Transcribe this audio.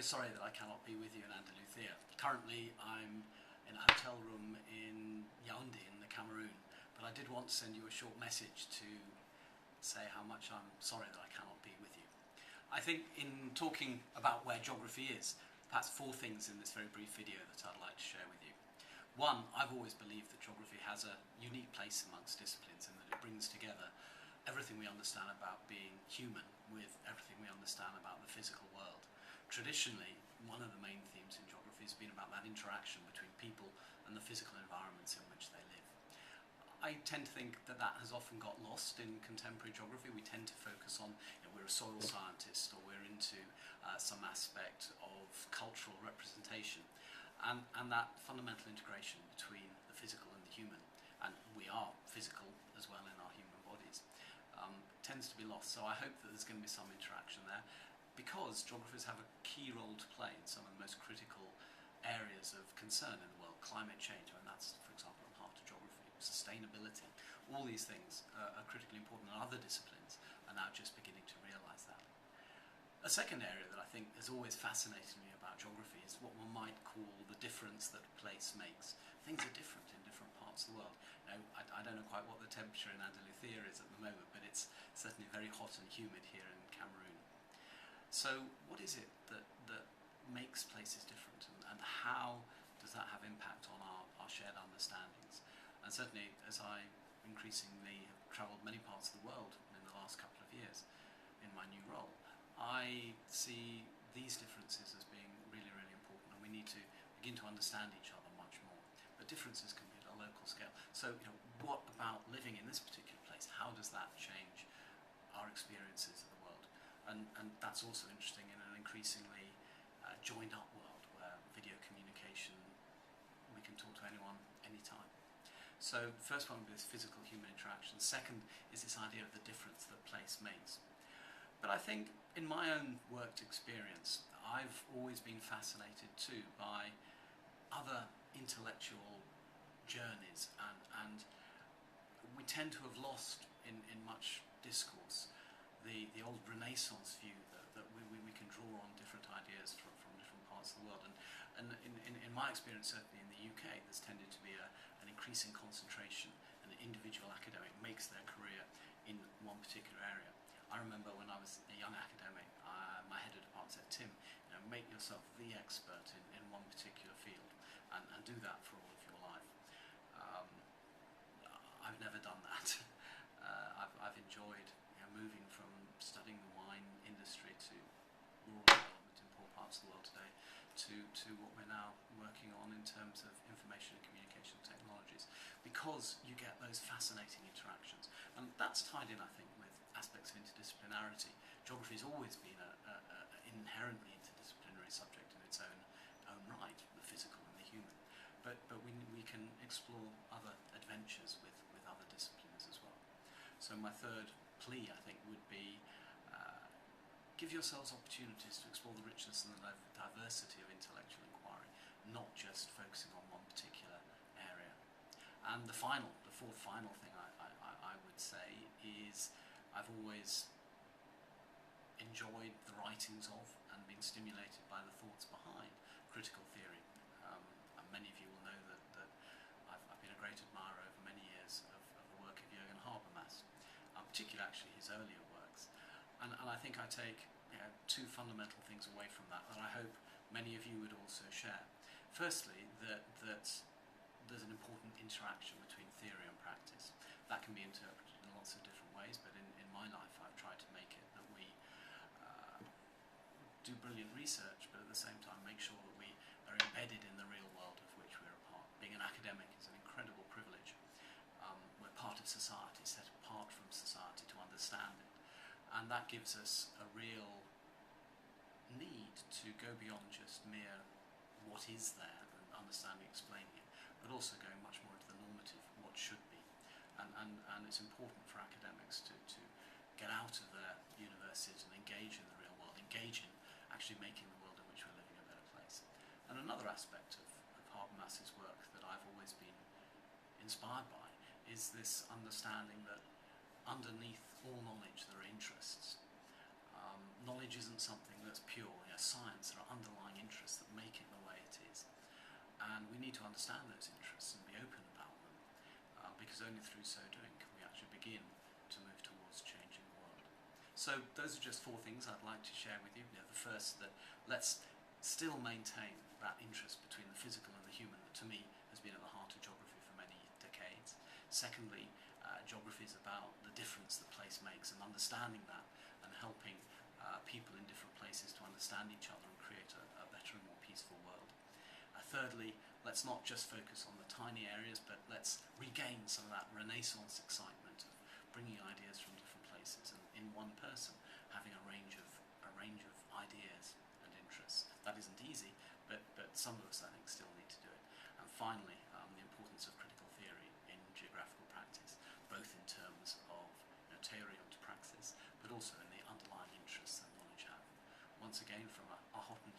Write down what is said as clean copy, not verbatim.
Sorry that I cannot be with you in Andalusia. Currently I'm in a hotel room in Yaoundé in the Cameroon, but I did want to send you a short message to say how much I'm sorry that I cannot be with you. I think in talking about where geography is, perhaps 4 things in this very brief video that I'd like to share with you. One, I've always believed that geography has a unique place amongst disciplines in that it brings together everything we understand about being human with everything we understand about the physical world. Traditionally, one of the main themes in geography has been about that interaction between people and the physical environments in which they live. I tend to think that that has often got lost in contemporary geography. We tend to focus on, we're a soil scientist, or we're into some aspect of cultural representation, and that fundamental integration between the physical and the human, and we are physical as well in our human bodies, tends to be lost. So I hope that there's going to be some interaction there, because geographers have a key role to play in some of the most critical areas of concern in the world. Climate change, and that's, for example, at the heart of geography. Sustainability, all these things are critically important, and other disciplines are now just beginning to realise that. A second area that I think has always fascinated me about geography is what one might call the difference that a place makes. Things are different in different parts of the world. I don't know quite what the temperature in Andalusia is at the moment, but it's certainly very hot and humid here in Cameroon. So what is it that makes places different, and how does that have impact on our shared understandings? And certainly, as I increasingly have travelled many parts of the world in the last couple of years in my new role, I see these differences as being really, really important, and we need to begin to understand each other much more. But differences can be at a local scale. So, what about living in this particular place? How does that change our experiences of the world? And that's also interesting in an increasingly joined up world where video communication, we can talk to anyone, anytime. So the first one is physical human interaction. Second is this idea of the difference that place makes. But I think in my own worked experience, I've always been fascinated too by other intellectual journeys, and we tend to have lost in much discourse the old Renaissance view that we can draw on different ideas from different parts of the world. And in my experience, certainly in the UK, there's tended to be an increasing concentration, and an individual academic makes their career in one particular area. I remember when I was a young academic, my head of department said, Tim, make yourself the expert in one particular field, and do that for all of your life. I've never done that. I've enjoyed moving from studying the wine industry to rural development in poor parts of the world today, to what we're now working on in terms of information and communication technologies, because you get those fascinating interactions. And that's tied in, I think, with aspects of interdisciplinarity. Geography has always been an inherently interdisciplinary subject in its own right, the physical and the human. But we can explore other adventures with other disciplines as well. So my third plea, I think, would be give yourselves opportunities to explore the richness and the diversity of intellectual inquiry, not just focusing on one particular area. And the fourth final thing I would say is I've always enjoyed the writings of and been stimulated by the thoughts behind critical theory. And many of you will know that I've been a great admirer over many years of the work of Jürgen Habermas, particularly actually his earlier works. And I think I take two fundamental things away from that I hope many of you would also share. Firstly, that there's an important interaction between theory and practice. That can be interpreted in lots of different ways, but in my life I've tried to make it that we do brilliant research, but at the same time make sure that we are embedded in the real world of which we're a part. Being an academic is an incredible privilege. We're part of society, set apart from society to understand it. And that gives us a real need to go beyond just mere what is there and understanding, explaining it, but also going much more into the normative, what should be. and it's important for academics to get out of their universities and engage in the real world, engage in actually making the world in which we're living a better place. And another aspect of Habermas's work that I've always been inspired by is this understanding that underneath all knowledge there are interests. Knowledge isn't something that's pure. Science, there are underlying interests that make it the way it is. And we need to understand those interests and be open about them, because only through so doing can we actually begin to move towards changing the world. So those are just 4 things I'd like to share with you. The first, that let's still maintain that interest between the physical and the human that to me has been at the heart of geography for many decades. Secondly, geography is about the difference that place makes, and understanding that and helping people in different places to understand each other and create a better and more peaceful world. Thirdly, let's not just focus on the tiny areas, but let's regain some of that Renaissance excitement of bringing ideas from different places and in one person having a range of ideas and interests. That isn't easy, but some of us I think still need to do it. And finally, the importance of critical theory in geographical practice, both in terms of theory onto praxis, but also in the underlying interests that knowledge have. Once again, from a hot and